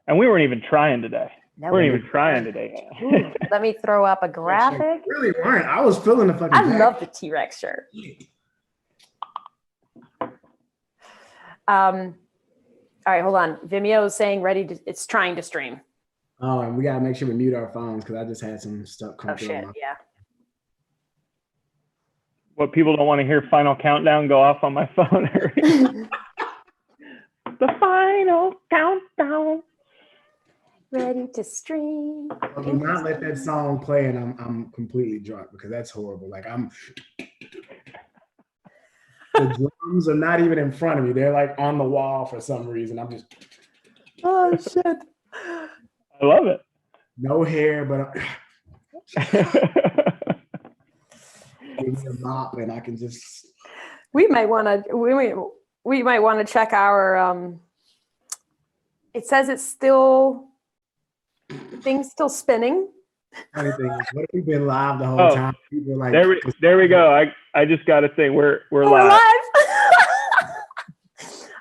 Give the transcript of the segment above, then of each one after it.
And we weren't even trying today. No, we weren't even trying today. Ooh, let me throw up a graphic. Really weren't. I was feeling the fucking. I love the T-Rex shirt. All right, hold on. Vimeo is saying it's trying to stream. Oh, and we gotta make sure we mute our phones because I just had some stuff come through. Oh shit, yeah. What, people don't want to hear Final Countdown go off on my phone? The final countdown. Ready to stream. I do not let that song play and I'm completely drunk because that's horrible. Like the drums are not even in front of me. They're like on the wall for some reason. I'm just. Oh shit. I love it. No hair, but give me a mop and I can just. We might want to check our. It says it's still. Things still spinning. Funny thing is, what if we've been live the whole time? People like, there we go. I just got to say we're live. All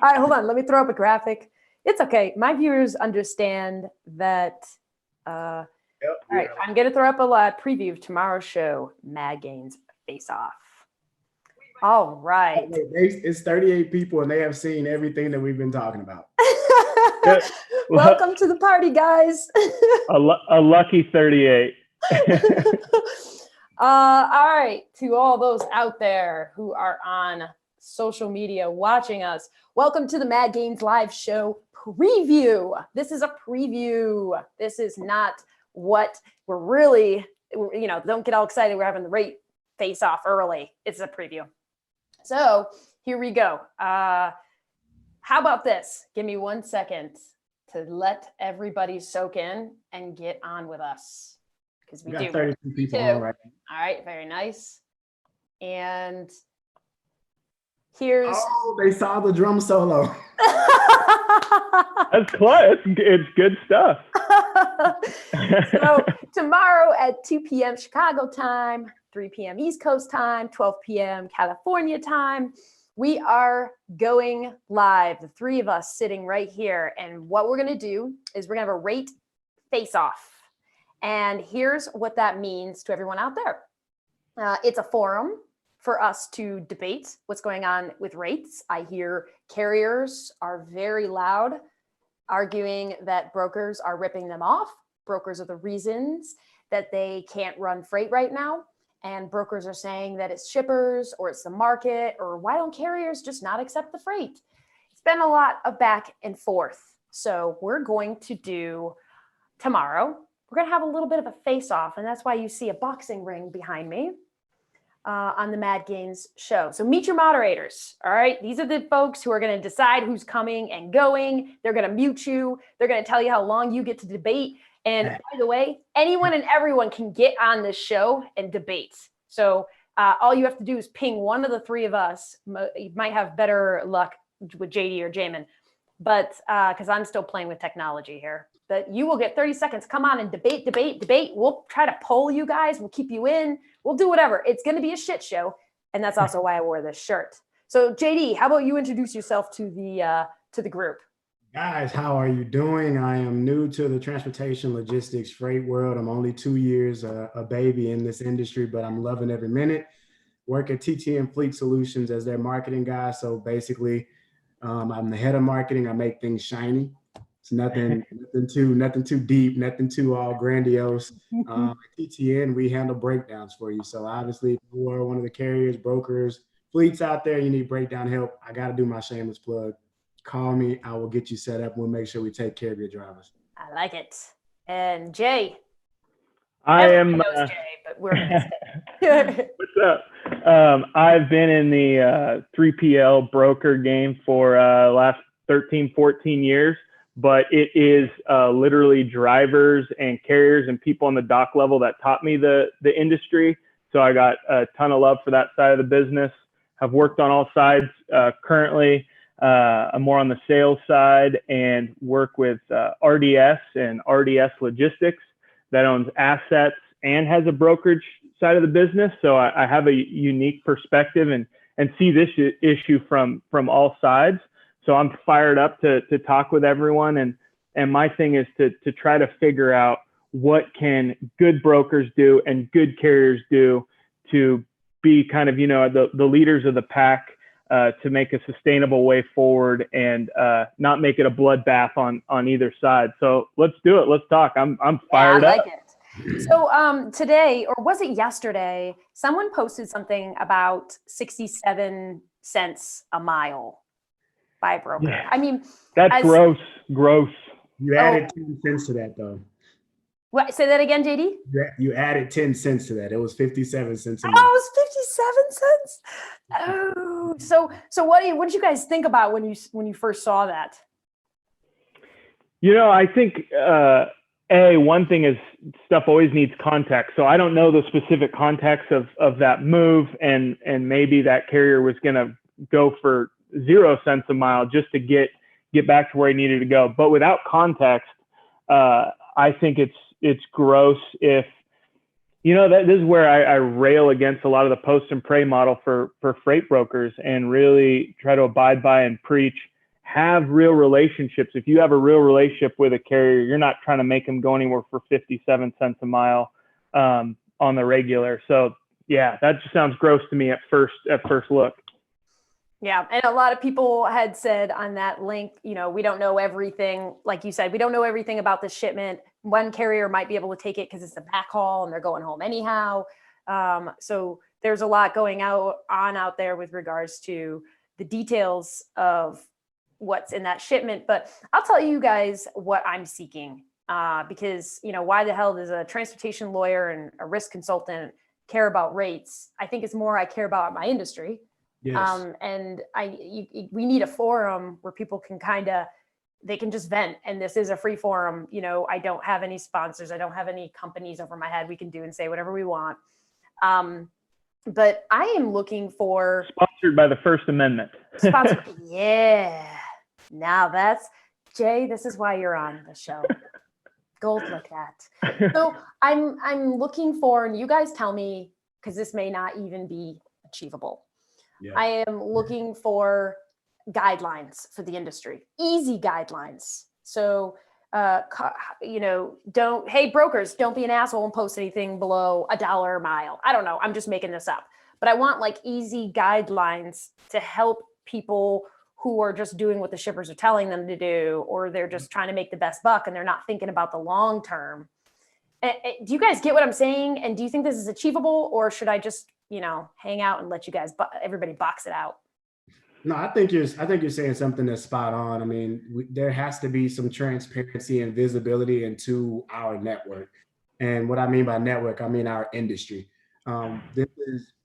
right, hold on. Let me throw up a graphic. It's okay. My viewers understand that. All right, I'm going to throw up a preview of tomorrow's show, Mad Gains Face Off. All right. It's 38 people, and they have seen everything that we've been talking about. Welcome to the party, guys. a lucky 38. All right, to all those out there who are on social media watching us, welcome to the Mad Gains live show preview. This is a preview. This is not what we're really, don't get all excited. We're having the rate face off early. It's a preview. So here we go. How about this? Give me 1 second to let everybody soak in and get on with us. Because we do. 32 people on right now. All right, very nice. And here's. Oh, they saw the drum solo. That's close. It's good stuff. So tomorrow at 2 p.m. Chicago time, 3 p.m. East Coast time, 12 p.m. California time, we are going live, the three of us sitting right here. And what we're going to do is we're going to have a rate face-off. And here's what that means to everyone out there. It's a forum for us to debate what's going on with rates. I hear carriers are very loud, arguing that brokers are ripping them off. Brokers are the reasons that they can't run freight right now. And brokers are saying that it's shippers or it's the market, or why don't carriers just not accept the freight? It's been a lot of back and forth. So we're going to do tomorrow, we're going to have a little bit of a face-off. And that's why you see a boxing ring behind me on the Mad Gains show. So meet your moderators. All right. These are the folks who are going to decide who's coming and going. They're going to mute you. They're going to tell you how long you get to debate. And by the way, anyone and everyone can get on this show and debate. So all you have to do is ping one of the three of us. You might have better luck with JD or Jamin, but because I'm still playing with technology here. But you will get 30 seconds. Come on and debate. We'll try to poll you guys. We'll keep you in. We'll do whatever. It's going to be a shit show. And that's also why I wore this shirt. So JD, how about you introduce yourself to the group? Guys, how are you doing? I am new to the transportation logistics freight world. I'm only 2 years a baby in this industry, but I'm loving every minute. Work at TTM Fleet Solutions as their marketing guy. So basically, I'm the head of marketing. I make things shiny. It's nothing too deep, nothing too all grandiose. At TTN, we handle breakdowns for you. So obviously, if you are one of the carriers, brokers, fleets out there, you need breakdown help, I got to do my shameless plug. Call me. I will get you set up. We'll make sure we take care of your drivers. I like it. And Jay. Everyone knows Jay, but we're What's up? I've been in the 3PL broker game for last 13, 14 years, but it is literally drivers and carriers and people on the dock level that taught me the industry. So I got a ton of love for that side of the business. I've worked on all sides currently. I'm more on the sales side and work with RDS and RDS Logistics that owns assets and has a brokerage side of the business. So I have a unique perspective and see this issue from all sides. So I'm fired up to talk with everyone and And my thing is to try to figure out what can good brokers do and good carriers do to be kind of, the leaders of the pack, to make a sustainable way forward and not make it a bloodbath on either side. So let's do it. Let's talk. I'm fired up. I like it. So today, or was it yesterday, someone posted something about 67 cents a mile by a broker. Yeah. I mean, that's gross. You added 10 cents to that though. What? Say that again, JD? You added 10 cents to that. It was 57 cents. Oh, it was 57 cents. Oh, so what did you guys think about when you first saw that? I think one thing is stuff always needs context. So I don't know the specific context of that move, and maybe that carrier was going to go for 0 cents a mile just to get back to where he needed to go. But without context, I think it's gross if, that this is where I rail against a lot of the post and pray model for freight brokers, and really try to abide by and preach. Have real relationships. If you have a real relationship with a carrier, you're not trying to make them go anywhere for 57 cents a mile on the regular. So yeah, that just sounds gross to me at first look. Yeah. And a lot of people had said on that link, we don't know everything. Like you said, we don't know everything about the shipment. One carrier might be able to take it because it's a backhaul and they're going home anyhow. So there's a lot going on out there with regards to the details of what's in that shipment. But I'll tell you guys what I'm seeking, because, why the hell does a transportation lawyer and a risk consultant care about rates? I think it's more I care about my industry. Yes. And we need a forum where people can they can just vent, and this is a free forum. I don't have any sponsors. I don't have any companies over my head. We can do and say whatever we want. But I am looking for sponsored by the First Amendment. Sponsored. Yeah. Now that's Jay. This is why you're on the show. Gold like that. So I'm looking for, and you guys tell me, because this may not even be achievable. Yeah. I am looking for guidelines for the industry, easy guidelines. So, hey, brokers, don't be an asshole and post anything below $1 a mile. I don't know. I'm just making this up, but I want easy guidelines to help people who are just doing what the shippers are telling them to do, or they're just trying to make the best buck and they're not thinking about the long term. Do you guys get what I'm saying? And do you think this is achievable, or should I just hang out and let you guys, everybody box it out? No, I think you're saying something that's spot on. I mean, there has to be some transparency and visibility into our network. And what I mean by network, I mean our industry.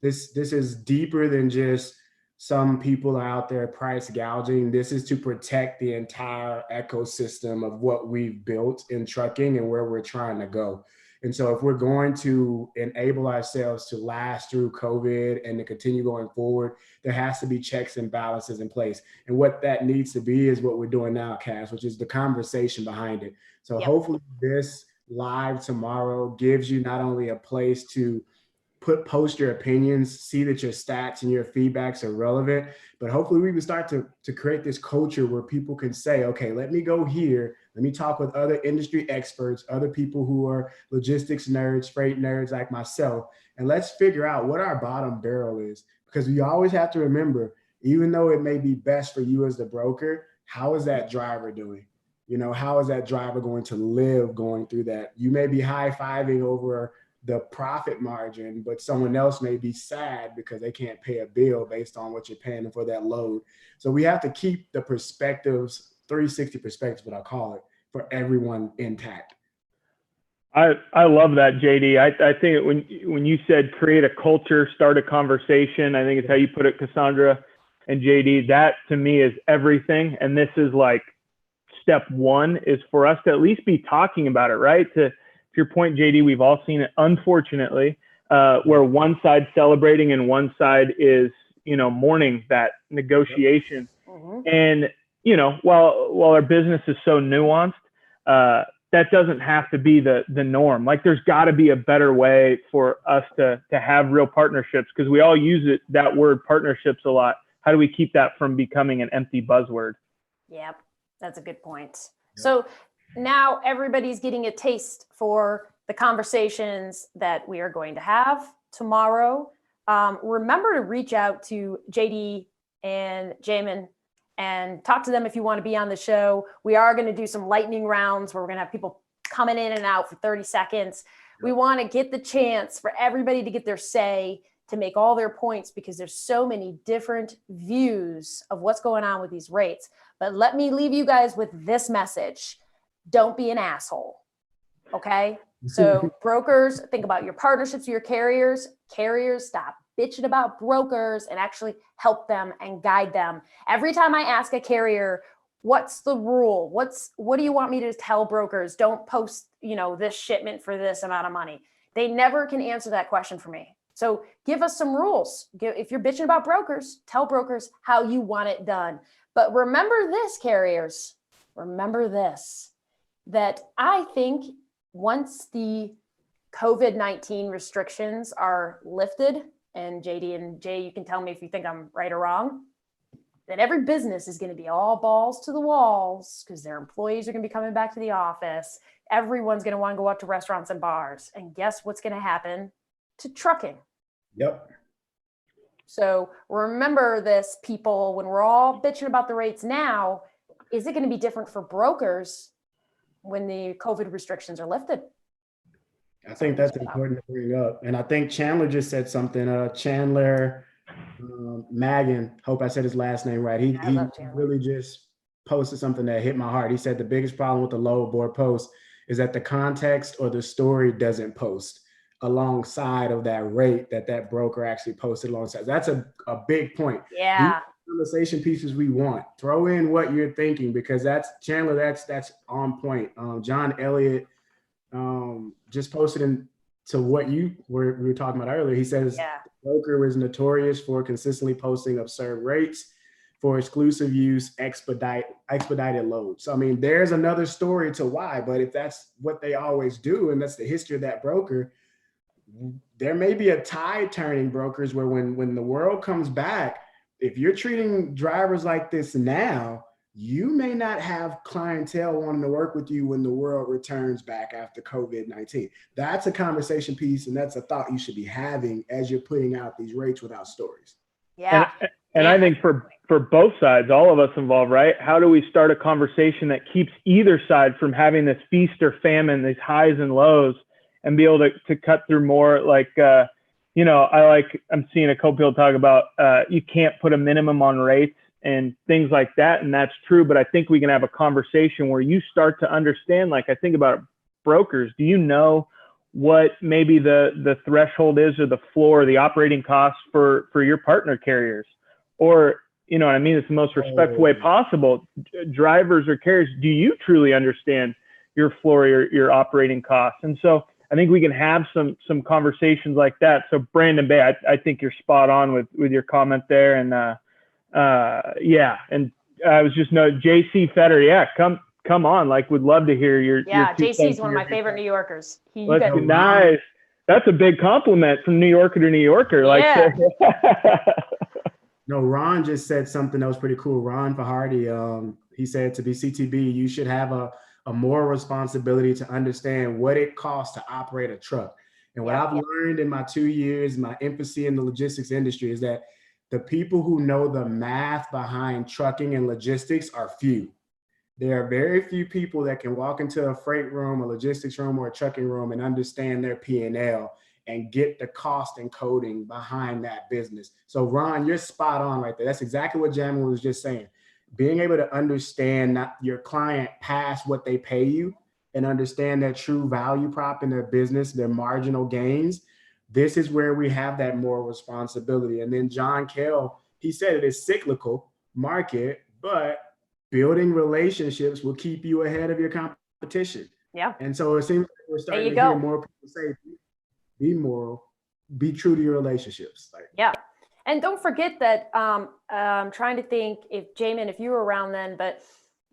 This is deeper than just some people are out there price gouging. This is to protect the entire ecosystem of what we've built in trucking and where we're trying to go. And so if we're going to enable ourselves to last through COVID and to continue going forward, there has to be checks and balances in place. And what that needs to be is what we're doing now, Cass, which is the conversation behind it. So hopefully this live tomorrow gives you not only a place to post your opinions, see that your stats and your feedbacks are relevant, but hopefully we can start to create this culture where people can say, okay, let me go here. Let me talk with other industry experts, other people who are logistics nerds, freight nerds like myself, and let's figure out what our bottom barrel is. Because you always have to remember, even though it may be best for you as the broker, how is that driver doing? How is that driver going to live going through that? You may be high-fiving over the profit margin, but someone else may be sad because they can't pay a bill based on what you're paying for that load. So we have to keep the perspectives, 360 perspectives, what I call it, for everyone intact. I love that, JD. I think when you said create a culture, start a conversation, I think it's how you put it, Cassandra and JD. That to me is everything. And this is step one, is for us to at least be talking about it, right? To your point, JD, we've all seen it, unfortunately, where one side's celebrating and one side is, mourning that negotiation. Mm-hmm. And, while our business is so nuanced, that doesn't have to be the norm. There's got to be a better way for us to have real partnerships, because we all use that word partnerships a lot. How do we keep that from becoming an empty buzzword? Yep, that's a good point. Yep. So now everybody's getting a taste for the conversations that we are going to have tomorrow. Remember to reach out to JD and Jamin and talk to them if you want to be on the show. We are going to do some lightning rounds where we're going to have people coming in and out for 30 seconds. We want to get the chance for everybody to get their say, to make all their points, because there's so many different views of what's going on with these rates. But let me leave you guys with this message. Don't be an asshole. Okay? So brokers, think about your partnerships with your carriers. Carriers, stop bitching about brokers and actually help them and guide them. Every time I ask a carrier, what's the rule? What do you want me to tell brokers? Don't post, this shipment for this amount of money. They never can answer that question for me. So give us some rules. If you're bitching about brokers, tell brokers how you want it done. But remember this, carriers, remember this, that I think once the COVID-19 restrictions are lifted, and JD and Jay, you can tell me if you think I'm right or wrong, that every business is going to be all balls to the walls because their employees are going to be coming back to the office. Everyone's going to want to go out to restaurants and bars. And guess what's going to happen to trucking? Yep. So remember this, people, when we're all bitching about the rates now, is it going to be different for brokers when the COVID restrictions are lifted? I think that's important to bring up. And I think Chandler just said something, Chandler Magan, hope I said his last name right. He really just posted something that hit my heart. He said the biggest problem with the load board post is that the context or the story doesn't post alongside of that rate that broker actually posted alongside. That's a big point. Yeah. These conversation pieces we want. Throw in what you're thinking, because that's Chandler, that's on point. John Elliott just posted into what we were talking about earlier. He says the broker is notorious for consistently posting absurd rates for exclusive use, expedited loads. So, I mean, there's another story to why, but if that's what they always do, and that's the history of that broker, there may be a tide turning, brokers, where when the world comes back, if you're treating drivers like this now, you may not have clientele wanting to work with you when the world returns back after COVID-19. That's a conversation piece, and that's a thought you should be having as you're putting out these rates without stories. Yeah. And I think for both sides, all of us involved, right? How do we start a conversation that keeps either side from having this feast or famine, these highs and lows, and be able to cut through more? Like, I'm seeing a couple people talk about you can't put a minimum on rates and things like that. And that's true. But I think we can have a conversation where you start to understand, like I think about brokers. Do you know what maybe the threshold is, or the floor, the operating costs for your partner carriers? Or, you know what I mean? It's the most respectful way possible. Drivers or carriers, do you truly understand your floor, your operating costs? And so I think we can have some conversations like that. So Brandon Bay, I think you're spot on with your comment there. And and I was just JC Fetter. Come on. Like, would love to hear your JC is one of my favorite New Yorkers. Nice. That's a big compliment from New Yorker to New Yorker. No, Ron just said something that was pretty cool. Ron Fahardy, he said to be CTB, you should have a moral responsibility to understand what it costs to operate a truck. And what I've learned in my 2 years, my infancy in the logistics industry, is that the people who know the math behind trucking and logistics are few. There are very few people that can walk into a freight room, a logistics room, or a trucking room and understand their P&L and get the cost and coding behind that business. So Ron, you're spot on right there. That's exactly what Jamin was just saying. Being able to understand your client past what they pay you and understand their true value prop in their business, their marginal gains. This is where we have that moral responsibility. And then John Kell, he said it is cyclical market, but building relationships will keep you ahead of your competition. Yeah. And so it seems like we're starting to hear more people say, be moral, be true to your relationships. And don't forget that I'm trying to think if Jamin, if you were around then, but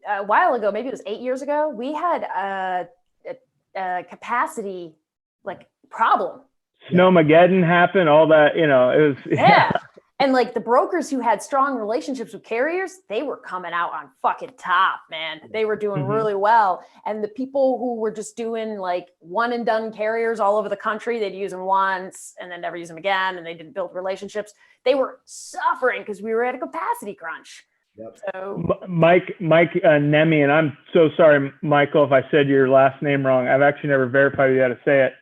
a while ago, maybe it was 8 years ago, we had a capacity problem. Snowmageddon happened, all that, it was. And like the brokers who had strong relationships with carriers, they were coming out on fucking top, man. They were doing really well. And the people who were just doing like one and done carriers all over the country, they'd use them once and then never use them again. And they didn't build relationships. They were suffering because we were at a capacity crunch. Yep. So Mike Nemi, and I'm so sorry, Michael, if I said your last name wrong. I've actually never verified you how to say it.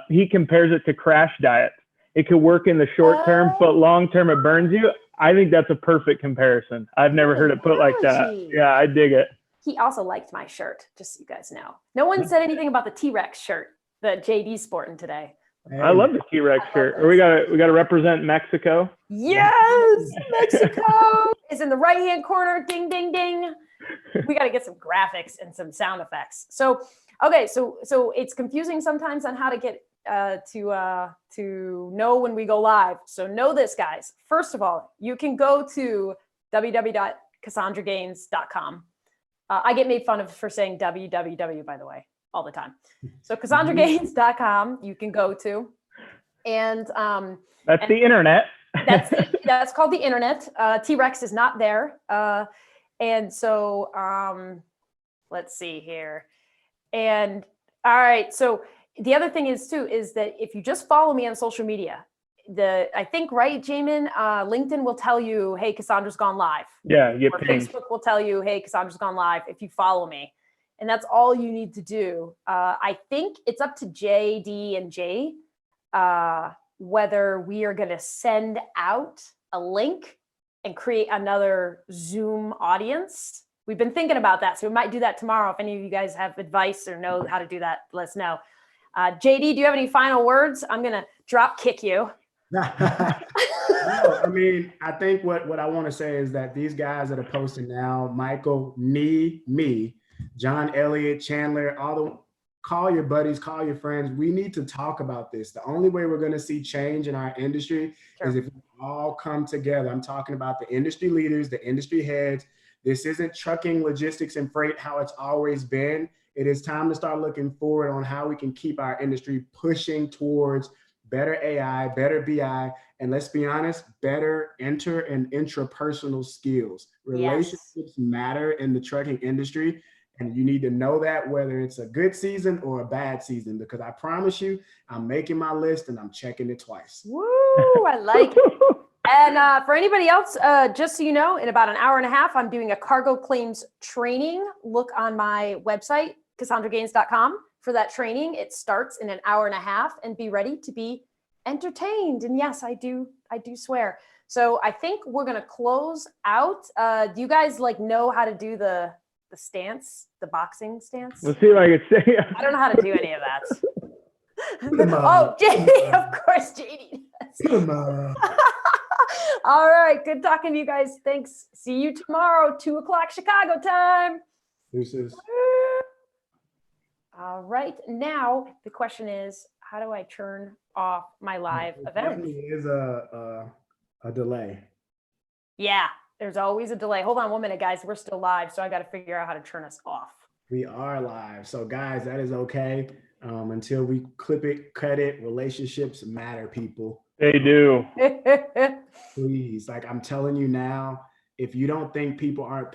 He compares it to crash diets. It could work in the short term, but long term it burns you. I think that's a perfect comparison. I've never heard it put like that. Yeah, I dig it. He also liked my shirt, just so you guys know. No one said anything about the T-Rex shirt that JD's sporting today. I love the T-Rex shirt. Or we gotta represent Mexico. Yes, Mexico is in the right-hand corner. Ding, ding, ding. We got to get some graphics and some sound effects. So, okay, so it's confusing sometimes on how to get to know when we go live. So know this, guys. First of all, you can go to www.cassandragaines.com. I get made fun of for saying www, by the way, all the time. So cassandragaines.com you can go to. And that's the internet. that's called the internet. T-Rex is not there. And so let's see here. And all right, so the other thing is too, is that if you just follow me on social media, I think, right, Jamin, LinkedIn will tell you, hey, Cassandra's gone live. Yeah, you or get pinged. Facebook will tell you, hey, Cassandra's gone live if you follow me. And that's all you need to do. I think it's up to JD and Jay whether we are going to send out a link and create another Zoom audience. We've been thinking about that, so we might do that tomorrow. If any of you guys have advice or know how to do that, let us know. JD, do you have any final words? I'm going to drop kick you. No, I mean, I think what I want to say is that these guys that are posting now, Michael, me, John Elliott, Chandler, call your buddies, call your friends. We need to talk about this. The only way we're going to see change in our industry is if we all come together. I'm talking about the industry leaders, the industry heads. This isn't trucking, logistics, and freight how it's always been. It is time to start looking forward on how we can keep our industry pushing towards better AI, better BI, and let's be honest, better inter and intrapersonal skills. Relationships matter in the trucking industry, and you need to know that whether it's a good season or a bad season, because I promise you, I'm making my list and I'm checking it twice. Woo, I like it. And for anybody else, just so you know, in about an hour and a half, I'm doing a cargo claims training. Look on my website, cassandragaines.com, for that training. It starts in an hour and a half, and be ready to be entertained. And yes, I do swear. So I think we're going to close out. Do you guys know how to do the stance, the boxing stance? Let's see if I can say. I don't know how to do any of that. Oh, JD, of course, JD does. All right. Good talking to you guys. Thanks. See you tomorrow, 2:00 Chicago time. Deuces. All right. Now the question is, how do I turn off my live event? Definitely is a delay. Yeah, there's always a delay. Hold on 1 minute, guys. We're still live, so I got to figure out how to turn us off. We are live. So guys, that is okay. Until we clip it, cut it, relationships matter, people. They do. Please, I'm telling you now, if you don't think people aren't